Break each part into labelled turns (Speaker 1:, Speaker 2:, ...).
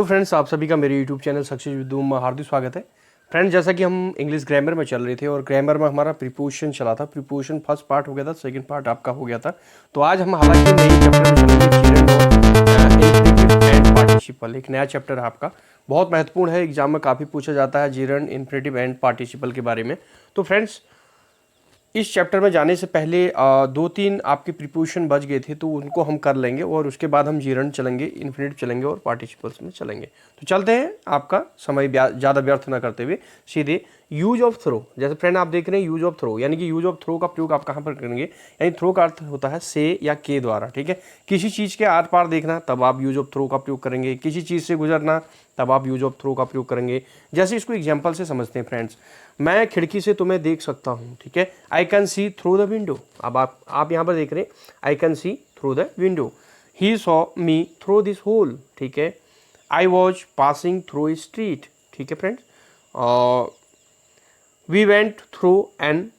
Speaker 1: Friends, आप सभी का मेरे यूट्यूब चैनल सक्सेस विदू में हार्दिक स्वागत है। फ्रेंड्स, जैसा कि हम इंग्लिश ग्रामर में चल रहे थे और ग्रामर में हमारा प्रीपोजिशन चला था। प्रीपोजिशन फर्स्ट पार्ट हो गया था, सेकंड पार्ट आपका हो गया था। तो आज हम हालांकि नई चैप्टर में चलेंगे, जेरंड और इंफिनिटिव एंड पार्टिसिपल। एक नया चैप्टर है आपका, बहुत महत्वपूर्ण है, एग्जाम में काफ़ी पूछा जाता है जेरंड, इंफिनिटिव एंड पार्टिसिपल के बारे में। तो फ्रेंड्स, इस चैप्टर में जाने से पहले दो तीन आपके प्रीपोजिशन बच गए थे, तो उनको हम कर लेंगे और उसके बाद हम जेरंड चलेंगे, इन्फिनिटिव चलेंगे और पार्टिसिपल्स में चलेंगे। तो चलते हैं, आपका समय ज़्यादा व्यर्थ ना करते हुए सीधे यूज ऑफ थ्रो। जैसे फ्रेंड आप देख रहे हैं यूज ऑफ थ्रो, यानी कि यूज ऑफ थ्रो का प्रयोग आप कहाँ पर करेंगे, यानी थ्रो का अर्थ होता है से या के द्वारा। ठीक है, किसी चीज़ के आर पार देखना तब आप यूज ऑफ थ्रो का प्रयोग करेंगे, किसी चीज़ से गुजरना तब आप यूज ऑफ थ्रो का प्रयोग करेंगे। जैसे इसको एग्जाम्पल से समझते हैं फ्रेंड्स, मैं खिड़की से तुम्हें देख सकता हूँ। ठीक है, I can see through the window. अब आप यहाँ पर देख रहे हैं I can see through the window. He saw me through this hole. ठीक है, I was passing through a street. ठीक है friends, we went through an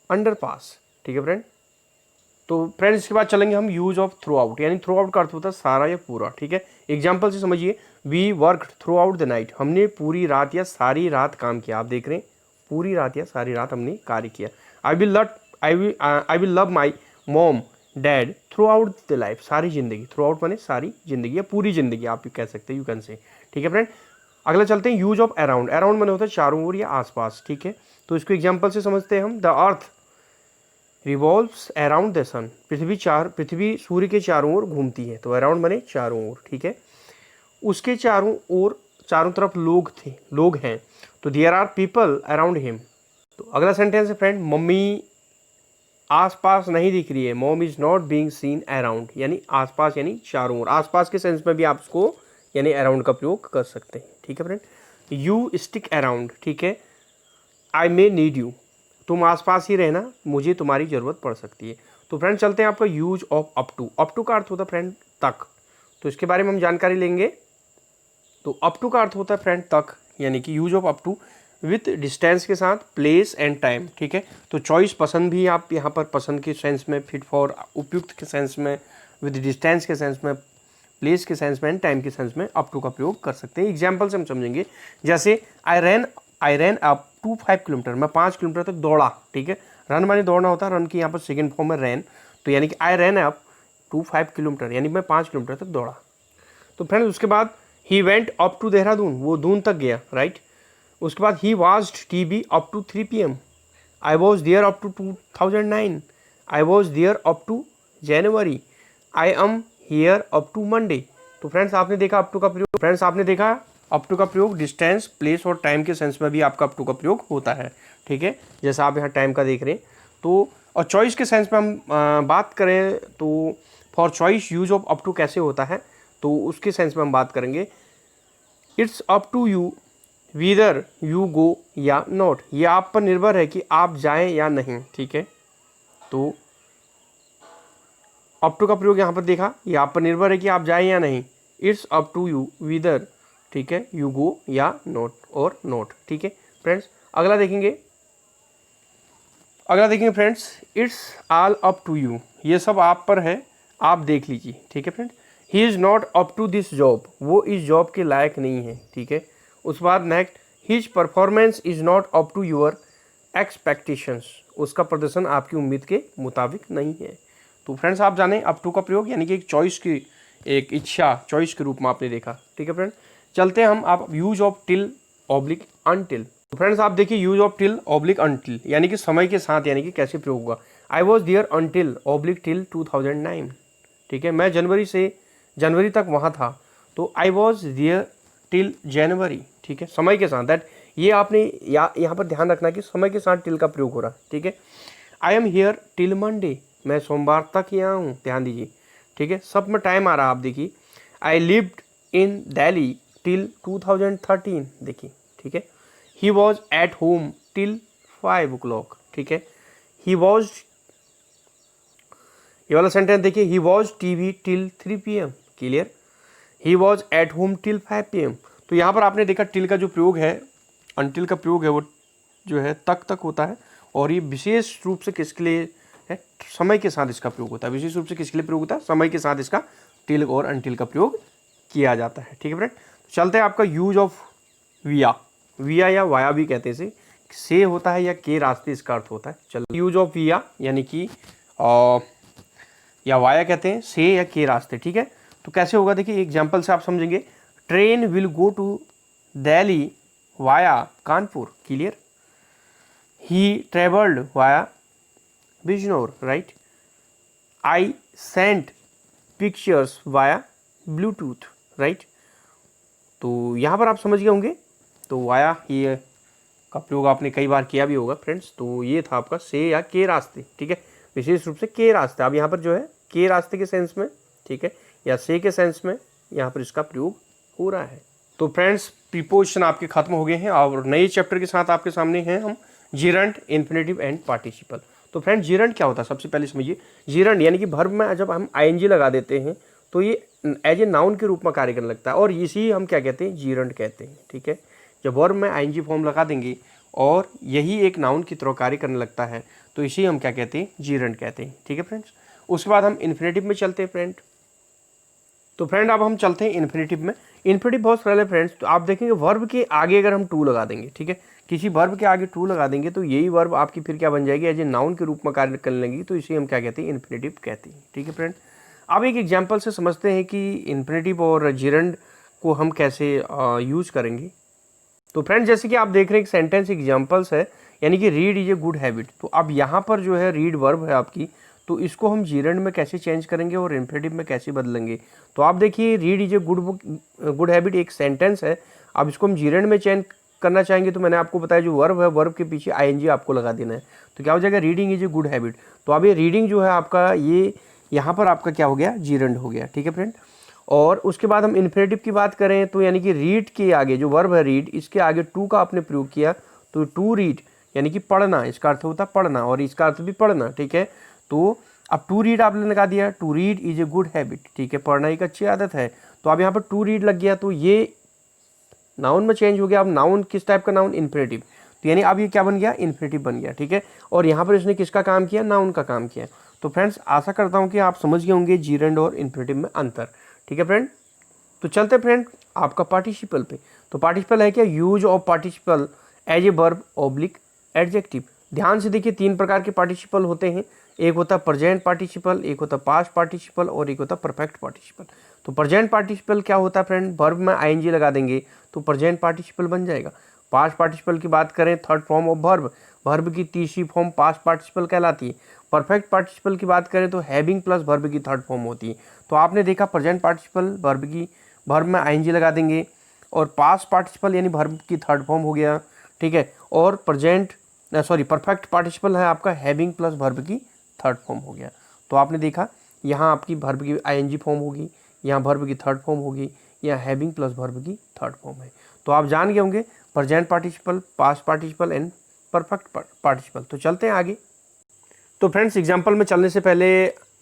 Speaker 1: underpass. ठीक है फ्रेंड, तो फ्रेंड्स इसके बाद चलेंगे हम यूज ऑफ थ्रू आउट, यानी थ्रू आउट का अर्थ होता है सारा या पूरा। ठीक है, एग्जाम्पल से समझिए, we work throughout the night. हमने पूरी रात या सारी रात काम किया। आप देख रहे हैं, पूरी रात या सारी रात हमने कार्य किया। I will love my mom dad through out the life. सारी जिंदगी, थ्रू आउट माने सारी जिंदगी या पूरी जिंदगी आप कह सकते हैं, यू कैन से। ठीक है फ्रेंड, अगला चलते हैं यूज ऑफ अराउंड। अराउंड माने होता है चारों ओर या आसपास। ठीक है, तो इसको एग्जाम्पल से समझते हैं हम। The earth revolves around the sun. पृथ्वी सूर्य के चारों ओर घूमती है, तो अराउंड माने चारों ओर। ठीक है, उसके चारों ओर, चारों तरफ लोग हैं, तो there are people around him. तो अगला सेंटेंस है फ्रेंड, मम्मी आसपास नहीं दिख रही है। Mom is not being seen around, यानी आसपास यानी चारों ओर। आसपास के सेंस में भी आप इसको यानी अराउंड का प्रयोग कर सकते हैं। ठीक है फ्रेंड, यू स्टिक अराउंड। ठीक है, आई मे नीड यू। तुम आसपास ही रहना, मुझे तुम्हारी जरूरत पड़ सकती है। तो फ्रेंड चलते हैं आपका use of up to. Up to का अर्थ होता है फ्रेंड तक, तो इसके बारे में हम जानकारी लेंगे। तो अप टू का अर्थ होता है फ्रेंड तक, यानी कि use of up to with distance के साथ प्लेस एंड टाइम। ठीक है, तो चॉइस पसंद भी आप यहाँ पर पसंद के सेंस में, फिट फॉर उपयुक्त के सेंस में, विद डिस्टेंस के सेंस में, प्लेस के सेंस में एंड टाइम के सेंस में अप टू का प्रयोग कर सकते हैं। एग्जाम्पल से हम समझेंगे, जैसे आई रैन अप टू 5 किलोमीटर। मैं 5 किलोमीटर तक दौड़ा। ठीक है, रन माने दौड़ना होता है, रन की यहाँ पर सेकेंड फॉर्म है रैन, तो यानी कि आई रैन अप टू 5 किलोमीटर, यानी मैं 5 किलोमीटर तक दौड़ा। तो फ्रेंड्स उसके बाद ही वेंट अप टू देहरादून, वो दून तक गया, राइट। उसके बाद ही watched TV up to 3 PM। I was there up to 2009। I was there up to January. I am here up to Monday. तो फ्रेंड्स आपने देखा अप टू का प्रयोग, अप टू का प्रयोग डिस्टेंस, प्लेस और टाइम के सेंस में भी आपका अप टू का प्रयोग होता है। ठीक है, जैसा आप यहाँ टाइम का देख रहे हैं। तो और चॉइस के सेंस में हम बात करें तो for choice use of up to कैसे होता है, तो उसके सेंस में हम बात करेंगे। It's up to you whether you go या नॉट। ये आप पर निर्भर है कि आप जाएं या नहीं। ठीक है, तो अप टू का प्रयोग यहाँ पर देखा, ये आप पर निर्भर है कि आप जाएं या नहीं। It's up to you whether, ठीक है, यू गो या नॉट और नॉट। ठीक है फ्रेंड्स, अगला देखेंगे friends, it's all up to you. ये सब आप पर है, आप देख लीजिए। ठीक है friend, he is not up to this job. वो इस जॉब के लायक नहीं है। ठीक है, उसके बाद next, his performance is not up to your expectations. उसका प्रदर्शन आपकी उम्मीद के मुताबिक नहीं है। तो फ्रेंड्स आप जाने अप टू का प्रयोग, यानी कि एक चॉइस की, एक इच्छा चॉइस के रूप में आपने देखा। ठीक है फ्रेंड, चलते हैं हम आप use of till oblique until. तो फ्रेंड्स आप देखिए use of till oblique until, यानी कि समय के साथ, यानी कि कैसे प्रयोग हुआ। I was there until oblique till 2009। ठीक है, मैं जनवरी से जनवरी तक वहाँ था, तो आई वॉज देयर टिल जनवरी। ठीक है, समय के साथ, दैट ये आपने यहाँ पर ध्यान रखना कि समय के साथ टिल का प्रयोग हो रहा है। ठीक है, I am here till Monday. मैं सोमवार तक यहाँ हूँ, ध्यान दीजिए। ठीक है, सब में टाइम आ रहा है, आप देखिए। I lived in Delhi till 2013, देखिए। ठीक है, he was at home till 5 o'clock। ठीक है, ही वॉज, ये वाला सेंटेंस देखिए, he was TV till 3 PM। Clear, he was at home till 5 PM। तो यहाँ पर आपने देखा टिल का जो प्रयोग है, अनटिल का प्रयोग है, वो जो है तक होता है, और ये विशेष रूप से किसके लिए है, समय के साथ इसका प्रयोग होता है। विशेष रूप से किसके लिए प्रयोग होता है, समय के साथ इसका टिल और अनटिल का प्रयोग किया जाता है। ठीक है फ्रेंड, चलते हैं आपका यूज ऑफ विया। विया या वाया भी कहते हैं इसे, से होता है या के रास्ते इसका अर्थ होता है। चलो यूज ऑफ विया यानी कि या वाया कहते हैं, से या के रास्ते। ठीक है, तो कैसे होगा देखिए एग्जाम्पल से आप समझेंगे। Train will go to Delhi via Kanpur, clear. He travelled via Bijnor, right. I sent pictures via Bluetooth, right. तो यहाँ पर आप समझ गए होंगे, तो वाया ये का प्रयोग आपने कई बार किया भी होगा फ्रेंड्स। तो ये था आपका से या के रास्ते। ठीक है, विशेष रूप से के रास्ते। अब यहाँ पर जो है के रास्ते के सेंस में, ठीक है, या से के सेंस में यहाँ पर इसका प्रयोग हो रहा है। तो फ्रेंड्स प्रीपोजिशन आपके खत्म हो गए हैं और नए चैप्टर के साथ आपके सामने हैं हम जीरंड, इन्फिनेटिव एंड पार्टिसिपल। तो फ्रेंड्स जीरंड क्या होता है सबसे पहले समझिए। जीरंड यानी कि वर्ब में जब हम आईएनजी लगा देते हैं तो ये एज ए नाउन के रूप में कार्य करने लगता है और इसी हम क्या कहते हैं, जीरंड कहते हैं। ठीक है, जब वर्ब में आईएनजी फॉर्म लगा देंगे और यही एक नाउन की तरह कार्य करने लगता है तो इसी हम क्या कहते हैं, जीरंड कहते हैं। ठीक है फ्रेंड्स, उसके बाद हम इन्फिनेटिव में चलते हैं फ्रेंड। तो फ्रेंड अब हम चलते हैं इन्फिनेटिव में। इन्फिनेटिव बहुत सरल है फ्रेंड्स। तो आप देखेंगे वर्ब के आगे अगर हम टू लगा देंगे, ठीक है, किसी वर्ब के आगे टू लगा देंगे तो यही वर्ब आपकी फिर क्या बन जाएगी, एज ए नाउन के रूप में कार्य करने लगेगी, तो इसे हम क्या कहते हैं, इन्फिनेटिव कहते हैं। ठीक है फ्रेंड, अब एक एग्जाम्पल से समझते हैं कि इन्फिनेटिव और जीरंड को हम कैसे यूज करेंगे। तो फ्रेंड जैसे कि आप देख रहे हैं एक सेंटेंस एग्जाम्पल्स है, यानी कि read is a good habit. तो अब यहाँ पर जो है रीड वर्ब है आपकी, तो इसको हम जीरंड में कैसे चेंज करेंगे और इन्फिनेटिव में कैसे बदलेंगे। तो आप देखिए read is a good habit एक सेंटेंस है। अब इसको हम जीरंड में चेंज करना चाहेंगे तो मैंने आपको बताया जो वर्ब है वर्ब के पीछे आईएनजी आपको लगा देना है। तो क्या हो जाएगा, reading is a good habit. तो अब ये रीडिंग जो है आपका ये यहाँ पर आपका क्या हो गया, जीरंड हो गया। ठीक है फ्रेंड, और उसके बाद हम इन्फिनेटिव की बात करें तो यानी कि रीड के आगे जो वर्ब है रीड, इसके आगे टू का आपने प्रयोग किया तो टू रीड यानी कि पढ़ना, इसका अर्थ होता है पढ़ना और इसका अर्थ भी पढ़ना। ठीक है, तो अब टू रीड आपने लगा दिया, to read is a good habit. ठीक है, पढ़ना एक अच्छी आदत है। तो अब यहाँ पर टू रीड लग गया तो ये नाउन में चेंज हो गया। अब नाउन किस टाइप का नाउन, इन्फिनेटिव। तो यानी अब ये क्या बन गया, इन्फिनेटिव बन गया। ठीक है, और यहाँ पर इसने किसका काम किया, नाउन का काम किया। तो फ्रेंड्स आशा करता हूँ कि आप समझ गए होंगे जीरंड और इन्फिनेटिव में अंतर। ठीक है फ्रेंड, तो चलते फ्रेंड आपका पार्टिसिपल पे। तो पार्टिसिपल है क्या, use of participle as a verb oblique adjective. ध्यान से देखिए तीन प्रकार के पार्टिसिपल होते हैं, एक होता है प्रेजेंट पार्टिसिपल, एक होता है पास्ट पार्टिसिपल और एक होता है परफेक्ट पार्टिसिपल। तो प्रेजेंट पार्टिसिपल क्या होता है फ्रेंड, वर्ब में आईएनजी लगा देंगे तो प्रेजेंट पार्टिसिपल बन जाएगा। पास्ट पार्टिसिपल की बात करें third form of verb, verb की तीसरी फॉर्म पास्ट पार्टिसिपल कहलाती है। परफेक्ट पार्टिसिपल की बात करें तो हैविंग प्लस वर्ब की थर्ड फॉर्म होती है। तो आपने देखा प्रेजेंट पार्टिसिपल वर्ब में आईएनजी लगा देंगे और पास्ट पार्टिसिपल यानी वर्ब की थर्ड फॉर्म हो गया। ठीक है, और परफेक्ट पार्टिसिपल है आपका हैविंग प्लस वर्ब की थर्ड फॉर्म हो गया। तो आपने देखा यहाँ आपकी वर्ब की आईएनजी फॉर्म होगी, यहाँ वर्ब की थर्ड फॉर्म होगी, यहाँ हैविंग प्लस वर्ब की थर्ड फॉर्म है। तो आप जान गए होंगे present participle, past participle and perfect participle. तो चलते हैं आगे। तो फ्रेंड्स एग्जाम्पल में चलने से पहले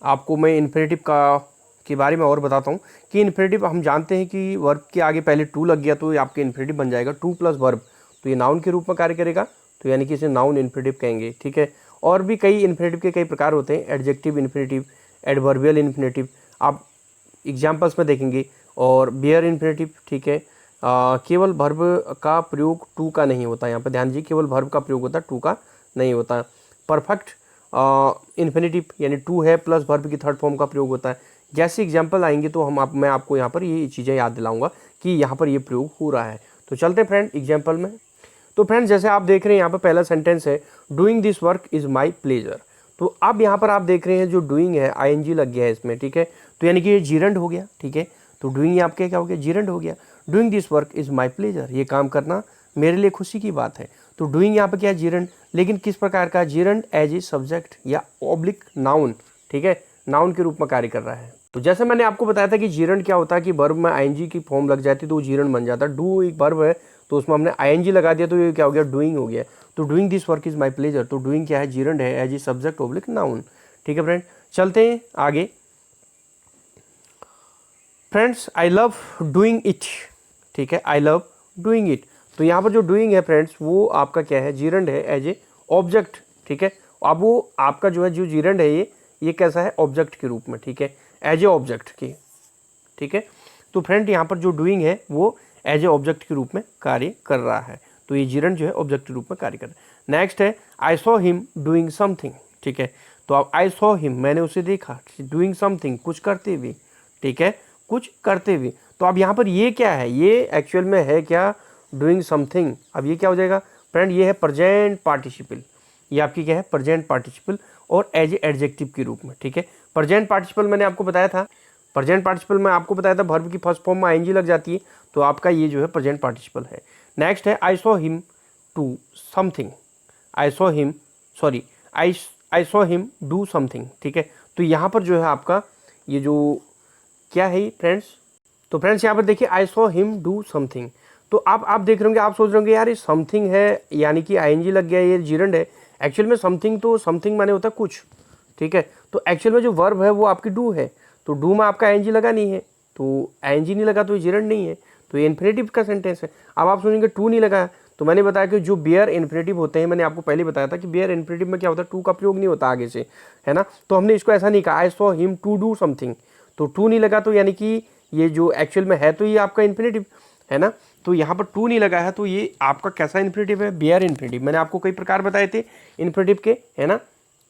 Speaker 1: आपको मैं इन्फिनेटिव के बारे में और बताता हूँ कि इन्फिनेटिव हम जानते हैं कि वर्ब के आगे पहले टू लग गया तो ये आपके इन्फिनेटिव बन जाएगा, टू प्लस वर्ब। तो ये नाउन के रूप में कार्य करेगा, तो यानी कि इसे नाउन इन्फिनेटिव कहेंगे। ठीक है, और भी कई इन्फिनेटिव के कई प्रकार होते हैं, एडजेक्टिव इन्फिनेटिव, एडवर्बियल इन्फिनेटिव, आप एग्जाम्पल्स में देखेंगे, और बियर इन्फिनेटिव। ठीक है, केवल वर्ब का प्रयोग टू का नहीं होता, यहाँ पर ध्यान दीजिए केवल वर्ब का प्रयोग होता है, टू का नहीं होता। परफेक्ट इन्फिनेटिव यानी टू है प्लस वर्ब की थर्ड फॉर्म का प्रयोग होता है। जैसे एग्जाम्पल आएंगे तो मैं आपको यहाँ पर ये चीज़ें याद दिलाऊंगा कि यहाँ पर ये प्रयोग हो रहा है। तो चलते फ्रेंड एग्जाम्पल में। तो फ्रेंड जैसे आप देख रहे हैं यहाँ पर पहला सेंटेंस है doing this work is my pleasure. तो अब यहाँ पर आप देख रहे हैं जो डूइंग है आईएनजी लग गया है इसमें। ठीक है, तो यानी कि ये जीरंड हो गया। ठीक है, तो डूइंग आपके क्या हो गया, जीरंड हो गया। Doing this work is my pleasure, ये काम करना मेरे लिए खुशी की बात है। तो डूइंग यहाँ पर क्या है, जीरंड, लेकिन किस प्रकार का जीरंड, एज ए सब्जेक्ट या ऑब्लिक नाउन। ठीक है, नाउन के रूप में कार्य कर रहा है। तो जैसे मैंने आपको बताया था कि जीरंड क्या होता है कि वर्ब में आईएनजी की फॉर्म लग जाती है तो वो जीरंड बन जाता है। डू एक वर्ब है तो उसमें हमने आईएनजी लगा दिया तो ये क्या हो गया, डूइंग हो गया। तो doing this work is my pleasure, तो डूइंग क्या है, जीरंड है, as a subject oblique noun. ठीक है फ्रेंड, चलते हैं आगे। Friends I love doing it. ठीक है, आई लव डूइंग इट। तो यहाँ पर जो डूइंग है फ्रेंड्स वो आपका क्या है, जीरंड है, एज ए ऑब्जेक्ट। ठीक है, अब वो आपका जो है जो जीरंड है ये कैसा है, ऑब्जेक्ट के रूप में। ठीक है, एज ए ऑब्जेक्ट की। ठीक है, तो फ्रेंड यहाँ पर जो डूइंग है वो एज ए ऑब्जेक्ट के रूप में कार्य कर रहा है, तो ये जिरंड जो है ऑब्जेक्ट के रूप में कार्य कर रहा है। नेक्स्ट है I saw him doing something, ठीक है। तो अब आई सॉ हिम, मैंने उसे देखा, डूइंग समथिंग, कुछ करते हुए, ठीक है, कुछ करते हुए। तो अब यहाँ पर ये क्या है, ये एक्चुअल में है क्या, डूइंग समथिंग। अब ये क्या हो जाएगा फ्रेंड, ये है प्रेजेंट पार्टिसिपल, ये आपकी क्या है प्रेजेंट पार्टिसिपल और एज ए एडजेक्टिव के रूप में, ठीक है। प्रेजेंट पार्टिसिपल मैंने आपको बताया था, प्रेजेंट पार्टिसिपल में आपको बताया था वर्ब की फर्स्ट फॉर्म में आईएनजी लग जाती है, तो आपका ये जो है प्रेजेंट पार्टिसिपल है। नेक्स्ट है I saw him to something, I saw him, sorry I saw him do something, ठीक है। तो यहाँ पर जो है आपका ये जो क्या है फ्रेंड्स, तो फ्रेंड्स यहाँ पर देखिए आई सॉ हिम डू समथिंग। तो आप देख रहे होंगे, आप सोच रहे होंगे यार ये समथिंग है यानी कि आईएनजी लग गया, ये जिरंड है। एक्चुअल में समथिंग, तो समथिंग माने होता है कुछ, ठीक है। तो एक्चुअल में जो वर्ब है वो आपकी डू है, तो डू में आपका आईएनजी लगा नहीं है, तो आईएनजी नहीं लगा तो ये जिरंड नहीं है, तो ये इन्फिनेटिव का सेंटेंस है। अब आप सुनेंगे टू नहीं लगा, तो मैंने बताया कि जो बेयर इन्फिनेटिव होते हैं, मैंने आपको पहले बताया था कि बेयर इन्फिनेटिव में क्या होता है, टू का प्रयोग नहीं होता आगे से, है ना। तो हमने इसको ऐसा नहीं कहा I saw him to do something, तो टू नहीं लगा, तो यानी कि ये जो एक्चुअल में है तो ये आपका इन्फिनेटिव है ना। तो यहाँ पर टू नहीं लगा है, तो ये आपका कैसा इन्फिनेटिव है, बेयर इन्फिनेटिव। मैंने आपको कई प्रकार बताए थे इन्फिनेटिव के, है ना।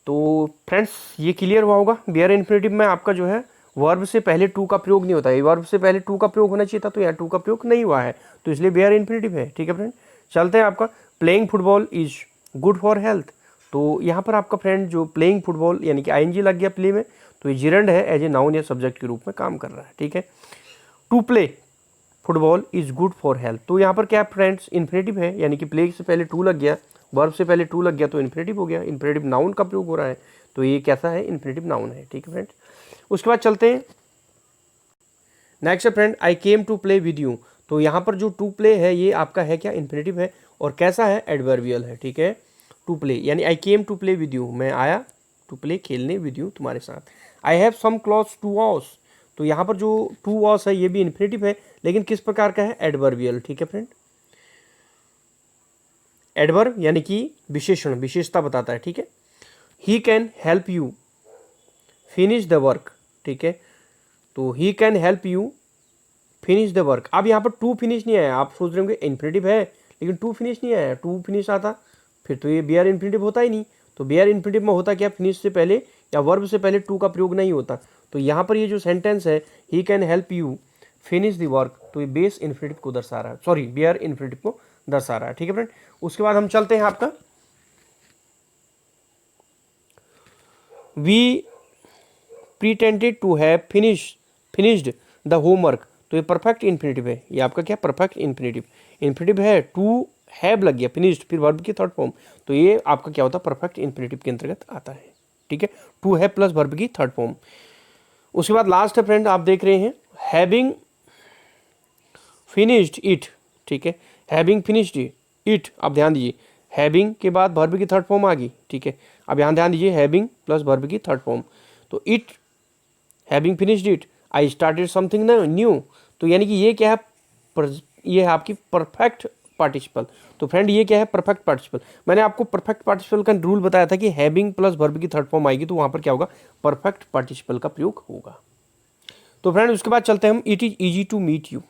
Speaker 1: तो फ्रेंड्स ये क्लियर हुआ होगा, बेयर इन्फिनेटिव में आपका जो है वर्ब से पहले टू का प्रयोग नहीं होता है, वर्ब से पहले टू का प्रयोग होना चाहिए था, तो यहाँ टू का प्रयोग नहीं हुआ है, तो इसलिए बेयर इन्फिनेटिव है, ठीक है फ्रेंड। चलते हैं आपका playing football is good for health. तो यहाँ पर आपका फ्रेंड जो प्लेइंग फुटबॉल यानी कि आईएनजी लग गया प्ले में, तो ये जिरंड है, एज ए नाउन या सब्जेक्ट के रूप में काम कर रहा है, ठीक है। To play football is good for health, तो यहाँ पर क्या फ्रेंड्स इन्फिनेटिव है, यानी कि प्ले से पहले टू लग गया, वर्ब से पहले टू लग गया, तो इन्फिनेटिव हो गया, इन्फिनेटिव नाउन का प्रयोग हो रहा है, तो ये कैसा है, इन्फिनेटिव नाउन है, ठीक है फ्रेंड्स। उसके बाद चलते हैं नेक्स्ट है friend I came to play with you. तो यहाँ पर जो टू प्ले है ये आपका है क्या, इन्फिनेटिव है, और कैसा है, एडवर्बियल है, ठीक है। टू प्ले यानी I came to play with you, मैं आया टू प्ले खेलने विद यू तुम्हारे साथ। I have some clothes to wash, तो यहाँ पर जो टू वॉश है ये भी इन्फिनेटिव है, लेकिन किस प्रकार का है, एडवर्बियल, ठीक है फ्रेंड। एडवर्ब यानी कि विशेषण, विशेषता बताता है, ठीक है। He can help you finish the work, ठीक है। तो he can help you finish the work. अब यहाँ पर टू फिनिश नहीं आया, आप सोच रहे होंगे इन्फिनेटिव है लेकिन टू फिनिश नहीं आया, टू फिनिश आता फिर तो ये बेयर इन्फिनेटिव होता ही नहीं। तो बेयर इन्फिनेटिव में होता क्या, फिनिश से पहले या वर्ब से पहले टू का प्रयोग नहीं होता। तो यहाँ पर ये जो सेंटेंस है he can help you finish the work, तो ये बेस इन्फिनेटिव को दर्शा रहा है, सॉरी बेयर इन्फिनेटिव को दर्शा रहा है, ठीक है फ्रेंड। उसके बाद हम चलते हैं आपका we pretended to have finished the homework, तो ये परफेक्ट इन्फिनेटिव है, ये आपका क्या परफेक्ट इन्फिनेटिव, इन्फिनेटिव है, टू हैव लग गया, फिनिश्ड फिर वर्ब की थर्ड फॉर्म, तो ये आपका क्या होता है, परफेक्ट इन्फिनेटिव के अंतर्गत आता है, ठीक है। टू हैव प्लस वर्ब की थर्ड फॉर्म। उसके बाद लास्ट है फ्रेंड, आप देख रहे हैं हैविंग फिनिश्ड इट, ठीक है, हैविंग फिनिश्ड इट। अब ध्यान दीजिए हैविंग के बाद वर्ब की थर्ड फॉर्म आ गई, ठीक है। अब यहाँ ध्यान दीजिए हैविंग प्लस वर्ब की थर्ड फॉर्म, तो it having finished it I started something new, तो यानी कि ये क्या है, ये है आपकी परफेक्ट पार्टिसिपल। तो फ्रेंड ये क्या है, परफेक्ट पार्टिसिपल। मैंने आपको परफेक्ट पार्टिसिपल का रूल बताया था कि हैविंग प्लस वर्ब की थर्ड फॉर्म आएगी तो वहाँ पर क्या होगा, परफेक्ट पार्टिसिपल का प्रयोग होगा। तो फ्रेंड उसके बाद चलते हैं हम it is easy to meet you.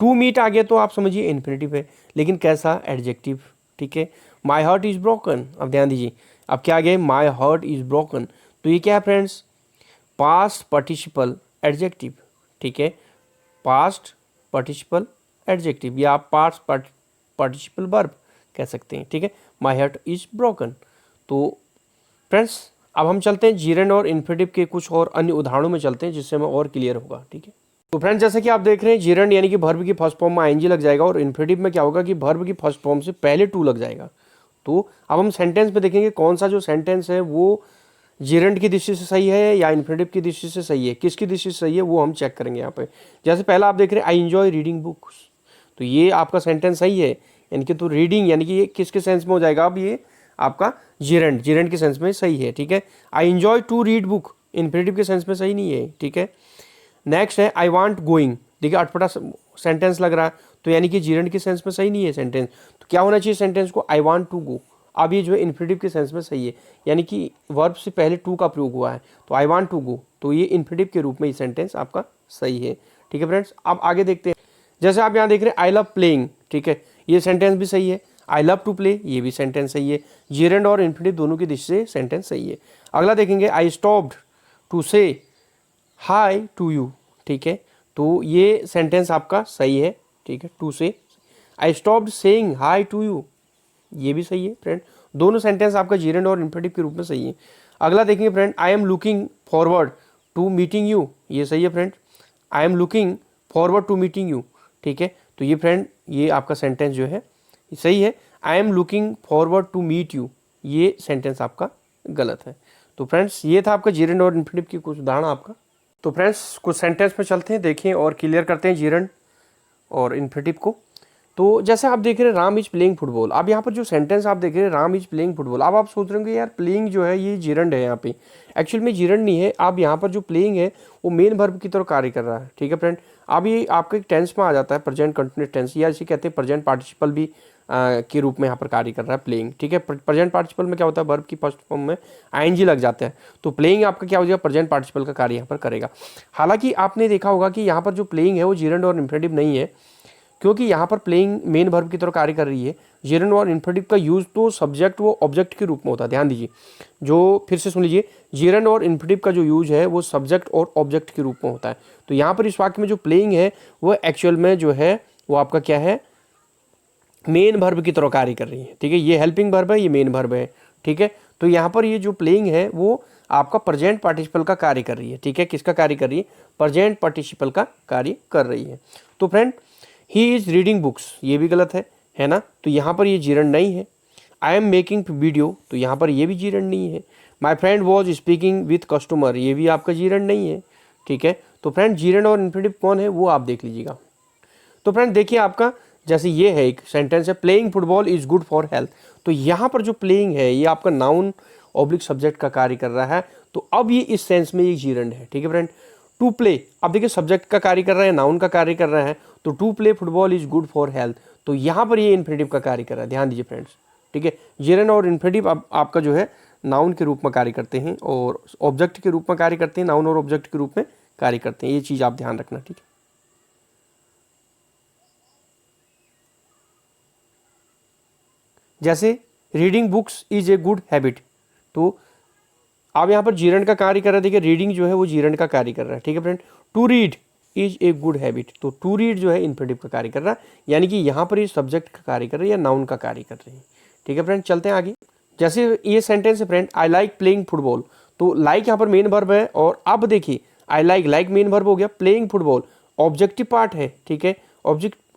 Speaker 1: To meet आ गया तो आप समझिए इन्फिनेटिव है, लेकिन कैसा, एडजेक्टिव, ठीक है। माई हार्ट इज ब्रोकन, अब ध्यान दीजिए अब क्या आ गया, माई हार्ट इज ब्रोकन, तो ये क्या है फ्रेंड्स, पास्ट पार्टिसिपल एडजेक्टिव, ठीक है, पास्ट पार्टिसिपल एडजेक्टिव या आप पास्ट पार्टिसिपल वर्ब कह सकते हैं, ठीक है। My heart is broken. तो फ्रेंड्स अब हम चलते हैं जिरंड और इन्फिनेटिव के कुछ और अन्य उदाहरणों में चलते हैं जिससे हमें और क्लियर होगा, ठीक है। तो फ्रेंड्स जैसे कि आप देख रहे हैं जिरंड यानी कि वर्ब की फर्स्ट फॉर्म में आईएनजी लग जाएगा और इन्फिनेटिव में क्या होगा कि वर्ब की फर्स्ट फॉर्म से पहले टू लग जाएगा। तो अब हम सेंटेंस में देखेंगे कौन सा जो सेंटेंस है वो जिरंड की दृष्टि से सही है या इन्फिनेटिव की दृष्टि से सही है, किसकी दृष्टि से सही है वो हम चेक करेंगे यहाँ पे। जैसे पहला आप देख रहे हैं आई एंजॉय रीडिंग बुक्स, तो ये आपका सेंटेंस सही है, यानी कि तो रीडिंग यानी कि ये किसके सेंस में हो जाएगा, अब ये आपका जिरंड के सेंस में सही है, ठीक है। I enjoy to read book infinitive के सेंस में सही नहीं है, ठीक है। नेक्स्ट है आई वांट गोइंग, देखिए अटपटा सेंटेंस लग रहा है तो यानी कि जिरंड के सेंस में सही नहीं है सेंटेंस, तो क्या होना चाहिए सेंटेंस को, आई वांट टू गो। अब ये जो है इन्फिनेटिव के सेंस में सही है, यानी कि वर्ब से पहले टू का प्रयोग हुआ है, तो आई वांट टू गो, तो ये इन्फिनेटिव के रूप में ये सेंटेंस आपका सही है, ठीक है फ्रेंड्स। अब आगे देखते हैं, जैसे आप यहाँ देख रहे हैं आई लव प्लेइंग, ठीक है, ये सेंटेंस भी सही है। आई लव टू प्ले, ये भी सेंटेंस सही है। जेरेंड और इन्फिनिटिव दोनों की दृष्टि से सेंटेंस सही है। अगला देखेंगे, आई stopped to say hi to you, ठीक है, तो ये सेंटेंस आपका सही है, ठीक है, टू से। I stopped saying hi to you, ये भी सही है फ्रेंड। दोनों सेंटेंस आपका जेरेंड और इन्फिनिटिव के रूप में सही है। अगला देखेंगे friend, I am looking forward to meeting you, ये सही है friend. I am looking forward to meeting you, ठीक है, तो ये फ्रेंड ये आपका सेंटेंस जो है सही है। I am looking forward to meet you, ये सेंटेंस आपका गलत है। तो फ्रेंड्स ये था आपका जेरेंड और इन्फिनिटिव की कुछ उदाहरण आपका। तो फ्रेंड्स कुछ सेंटेंस में चलते हैं, देखें और क्लियर करते हैं जेरेंड और इन्फिनिटिव को। तो जैसे आप देख रहे हैं राम इज प्लेइंग फुटबॉल, अब यहाँ पर जो सेंटेंस आप देख रहे हैं राम इज प्लेइंग फुटबॉल, अब आप सोच रहे होंगे यार प्लेइंग जो है ये जीरंड है, यहाँ पे एक्चुअल में जीरंड नहीं है। अब यहाँ पर जो प्लेइंग है वो मेन वर्ब की तरह कार्य कर रहा है, ठीक है फ्रेंड। अब ये आपका एक टेंस में आ जाता है, प्रेजेंट कंटिन्यूअस टेंस, या इसे कहते हैं प्रेजेंट पार्टिसिपल भी के रूप में यहाँ पर कार्य कर रहा है प्लेइंग, ठीक है। प्रेजेंट पार्टिसिपल में क्या होता है, वर्ब की फर्स्ट फॉर्म में आईएनजी लग जाता है, तो प्लेइंग आपका क्या हो जाएगा, प्रेजेंट पार्टिसिपल का कार्य यहाँ पर करेगा। हालांकि आपने देखा होगा कि यहाँ पर जो प्लेइंग है वो जीरंड और इन्फिनिटिव नहीं है, क्योंकि यहाँ पर प्लेइंग मेन वर्ब की तरह कार्य कर रही है। जेरेंड और इन्फिनिटिव का यूज तो सब्जेक्ट वो ऑब्जेक्ट के रूप में होता है, ध्यान दीजिए, जो फिर से सुन लीजिए, जेरेंड और इन्फिनिटिव का जो यूज है वो सब्जेक्ट और ऑब्जेक्ट के रूप में होता है। तो यहाँ पर इस वाक्य में जो प्लेइंग है वो एक्चुअल में जो है वो आपका क्या है, मेन वर्ब की तरह कार्य कर रही है, ठीक है। ये हेल्पिंग वर्ब है, ये मेन वर्ब है, ठीक है। तो यहाँ पर ये जो प्लेइंग है वो आपका प्रेजेंट पार्टिसिपल का कार्य कर रही है, ठीक है। किसका कार्य कर रही है, प्रेजेंट पार्टिसिपल का कार्य कर रही है। तो friend he is reading books, ये भी गलत है ना, तो यहाँ पर ये जीरंड नहीं है। आई एम मेकिंग वीडियो, तो यहाँ पर ये भी जीरंड नहीं है। My friend was speaking with customer, ये भी आपका जीरंड नहीं है, ठीक है। तो फ्रेंड जीरंड और इन्फिनिटिव कौन है वो आप देख लीजिएगा। तो फ्रेंड देखिए आपका जैसे ये है एक सेंटेंस है, playing football is good for health, तो यहाँ पर जो प्लेइंग है ये आपका नाउन ऑब्लिक सब्जेक्ट का कार्य कर रहा है, तो अब ये इस सेंस में ये जीरंड है, ठीक है फ्रेंड। टू प्ले, अब देखिए सब्जेक्ट का कार्य कर रहा है, नाउन का कार्य कर रहा है, तो to play football is good for health, तो यहाँ पर ये इन्फिनिटिव का कार्य कर रहा है, ध्यान दीजिए फ्रेंड्स, ठीक है। जेरेंड और इन्फिनिटिव अब आपका जो है नाउन के रूप में कार्य करते हैं और ऑब्जेक्ट के रूप में कार्य करते हैं, नाउन और ऑब्जेक्ट के रूप में कार्य करते हैं, ये चीज़ आप ध्यान रखना, ठीक है। जैसे reading books is a good habit, तो अब यहाँ पर जीरंड का कार्य कर रहा है, देखिए रीडिंग जो है वो जीरंड का कार्य कर रहा है, ठीक है friend. To read is a good habit, तो टू रीड जो है इन्फिनिटिव का कार्य कर रहा है, यानी कि यहाँ पर ये सब्जेक्ट का कार्य कर रही है या नाउन का कार्य कर रही है, ठीक है फ्रेंड। चलते हैं आगे, जैसे ये सेंटेंस है friend, I like playing football, तो लाइक यहाँ पर मेन वर्ब है, और अब देखिए आई लाइक मेन वर्ब हो गया, प्लेइंग फुटबॉल ऑब्जेक्टिव पार्ट है, ठीक है।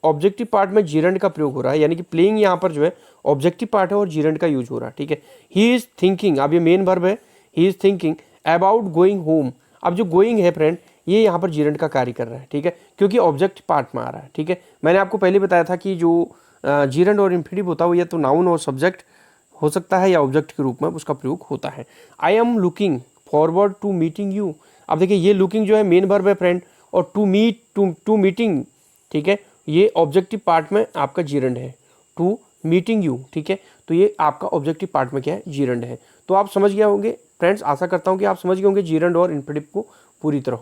Speaker 1: ऑब्जेक्टिव पार्ट में जीरंड का प्रयोग हो रहा है, यानी कि प्लेइंग यहाँ पर जो है ऑब्जेक्टिव पार्ट है और जीरंड का यूज हो रहा है, ठीक है। ही इज थिंकिंग, अब ये मेन वर्ब है, he is thinking about going home, अब जो गोइंग है फ्रेंड ये यहाँ पर जीरंड का कार्य कर रहा है, ठीक है, क्योंकि ऑब्जेक्ट पार्ट में आ रहा है, ठीक है। मैंने आपको पहले बताया था कि जो जीरंड और इन्फिनिटिव होता है वो या तो नाउन और सब्जेक्ट हो सकता है या ऑब्जेक्ट के रूप में उसका प्रयोग होता है। I am looking forward to meeting you, अब देखिए ये लुकिंग जो है मेन वर्ब है फ्रेंड, और टू मीटिंग, ठीक है, ये ऑब्जेक्टिव पार्ट में आपका जीरंड है, टू मीटिंग यू, ठीक है, तो ये आपका ऑब्जेक्टिव पार्ट में क्या है, जीरंड है। तो आप समझ गए होंगे फ्रेंड्स, आशा करता हूँ कि आप समझ गए होंगे जीरंड और इन्फिनिटिव को पूरी तरह।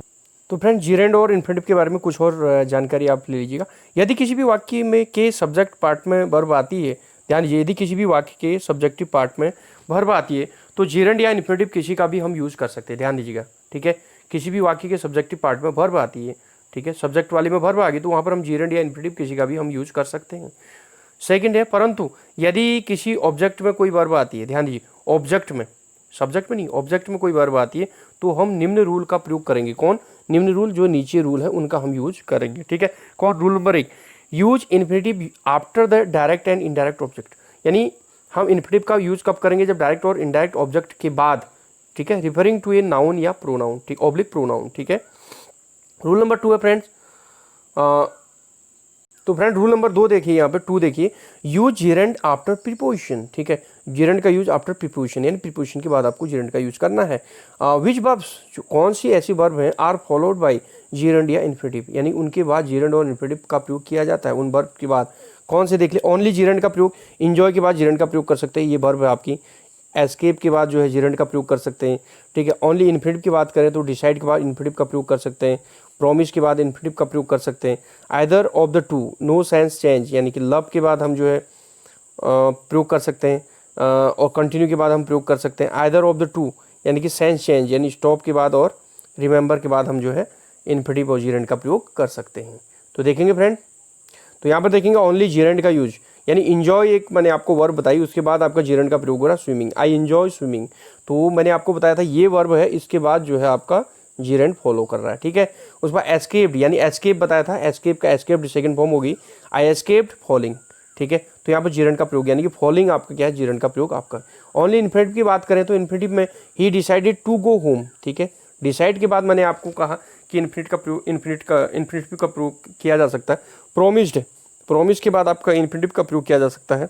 Speaker 1: तो फ्रेंड्स जीरंड और इन्फिनिटिव के बारे में कुछ और जानकारी आप ले लीजिएगा। यदि किसी भी वाक्य में के सब्जेक्ट पार्ट में वर्ब आती है, ध्यान दीजिए, यदि किसी भी वाक्य के सब्जेक्टिव पार्ट में वर्ब आती है तो जीरंड या इन्फिनिटिव किसी का भी हम यूज़ कर सकते हैं, ध्यान दीजिएगा, ठीक है। किसी भी वाक्य के सब्जेक्टिव पार्ट में वर्ब आती है, ठीक है, सब्जेक्ट वाले में वर्ब आ गई तो वहाँ पर हम जीरंड या इन्फिनिटिव किसी का भी हम यूज़ कर सकते हैं। सेकंड है, परंतु यदि किसी ऑब्जेक्ट में कोई वर्ब आती है, ध्यान दीजिए, ऑब्जेक्ट में, सब्जेक्ट में नहीं, ऑब्जेक्ट में कोई वर्ब आती है तो हम निम्न रूल का प्रयोग करेंगे। कौन निम्न रूल, जो नीचे रूल है उनका हम यूज करेंगे, ठीक है। कौन, rule number 1, use infinitive after the direct and indirect object, यानी हम इन्फिनिटिव का यूज कब करेंगे, जब डायरेक्ट और इनडायरेक्ट ऑब्जेक्ट के बाद, ठीक है, रिफरिंग टू ए नाउन या प्रोनाउन, ठीक, ऑब्लिक प्रोनाउन, ठीक है। रूल नंबर 2 है फ्रेंड्स, तो फ्रेंड रूल नंबर 2 देखिए, यहाँ पे 2 देखिए, यूज जीरंड आफ्टर प्रीपोजिशन, ठीक है, जीरंड का यूज आफ्टर प्रीपोजिशन, यानी प्रीपोजिशन के बाद आपको जीरंड का यूज करना है। विच वर्ब्स, कौन सी ऐसी वर्ब हैं, आर फॉलोड बाय जीरंड या इन्फिनिटिव, यानी उनके बाद जीरंड और इन्फिनिटिव का प्रयोग किया जाता है। उन वर्ब के बाद कौन से देख ले, ओनली जीरंड का प्रयोग, इंजॉय के बाद जीरंड का प्रयोग कर सकते हैं, ये वर्ब है आपकी एस्केप के बाद जो है जिरेंड का प्रयोग कर सकते हैं, ठीक है। ओनली इन्फिनिटिव की बात करें तो डिसाइड के बाद इन्फिनिटिव का प्रयोग कर सकते हैं, प्रॉमिस के बाद इन्फिनिटिव का प्रयोग कर सकते हैं। Either of the two, no sense change, यानी कि लव के बाद हम जो है प्रयोग कर सकते हैं, और कंटिन्यू के बाद हम प्रयोग कर सकते हैं। आइदर ऑफ द टू यानी कि सेंस चेंज, यानी स्टॉप के बाद और रिमेंबर के बाद हम जो है इन्फिनिटिव और जिरेंड का प्रयोग कर सकते हैं। तो देखेंगे फ्रेंड, तो यहाँ पर देखेंगे ओनली जिरेंड का यूज, यानी इंजॉय एक मैंने आपको वर्ब बताई, उसके बाद आपका जिरेंड का प्रयोग हो रहा है स्विमिंग, आई इंजॉय स्विमिंग। तो मैंने आपको बताया था ये वर्ब है, इसके बाद जो है आपका जिरेंड फॉलो कर रहा है, ठीक है। उसके बाद एस्केप्ड, यानी एस्केप बताया था, एस्केप का एस्केप्ड सेकंड फॉर्म होगी आई एस्केप्ड फॉलिंग, ठीक है। तो यहाँ पर जिरेंड का प्रयोग, यानी कि फॉलिंग आपका क्या है, जिरेंड का प्रयोग आपका। ओनली इन्फिनिटिव की बात करें तो इन्फिनिटिव में ही डिसाइडेड टू गो होम, ठीक है। डिसाइड के बाद मैंने आपको कहा कि इन्फिनिटिव का प्रयोग किया जा सकता है। प्रोमिस्ड, प्रोमिस के बाद आपका इन्फिनिटिव का प्रयोग किया जा सकता है।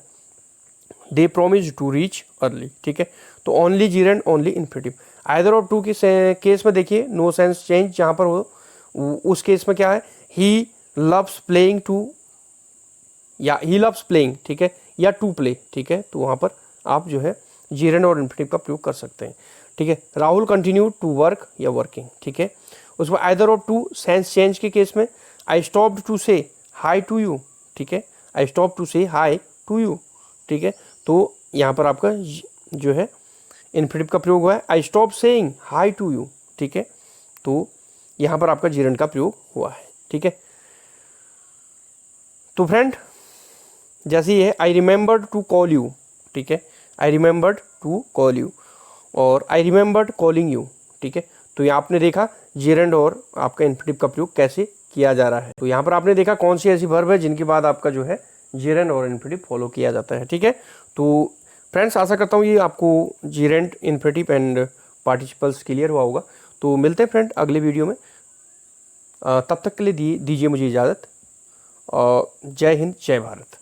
Speaker 1: They promise to reach early, ठीक है। तो only gerund, only infinitive. Either of to के केस में देखिए नो सेंस चेंज, जहाँ पर हो उस केस में क्या है, ही लव्स प्लेइंग टू, या ही लव्स प्लेइंग, ठीक है, या टू प्ले, ठीक है। तो वहाँ पर आप जो है जिरेंड और इन्फिनिटिव का प्रयोग कर सकते हैं, ठीक है। राहुल कंटिन्यू टू वर्क या वर्किंग, ठीक है। उसके बाद either of two sense change के केस में I stopped to say hi to you, ठीक है, I stop to say hi to you, ठीक है। तो यहाँ पर आपका जो है इन्फिनिटिव का प्रयोग हुआ है, I stop saying hi to you, ठीक है। तो यहाँ पर आपका जिरेंड का प्रयोग हुआ है, ठीक है। तो फ्रेंड जैसे ये है I remembered to call you, ठीक है, I remembered to call you और आई रिमेंबर्ड कॉलिंग यू, ठीक है। तो यहाँ आपने देखा जिरेंड और आपका इन्फिनिटिव का प्रयोग कैसे किया जा रहा है। तो यहाँ पर आपने देखा कौन सी ऐसी वर्ब है जिनके बाद आपका जो है जिरेंड और इन्फिनिटिव फॉलो किया जाता है, ठीक है। तो फ्रेंड्स आशा करता हूँ ये आपको जिरेंड, इन्फिनिटिव एंड पार्टिसिपल्स क्लियर हुआ होगा। तो मिलते हैं फ्रेंड अगले वीडियो में, तब तक के लिए दीजिए मुझे इजाज़त। जय हिंद, जय भारत।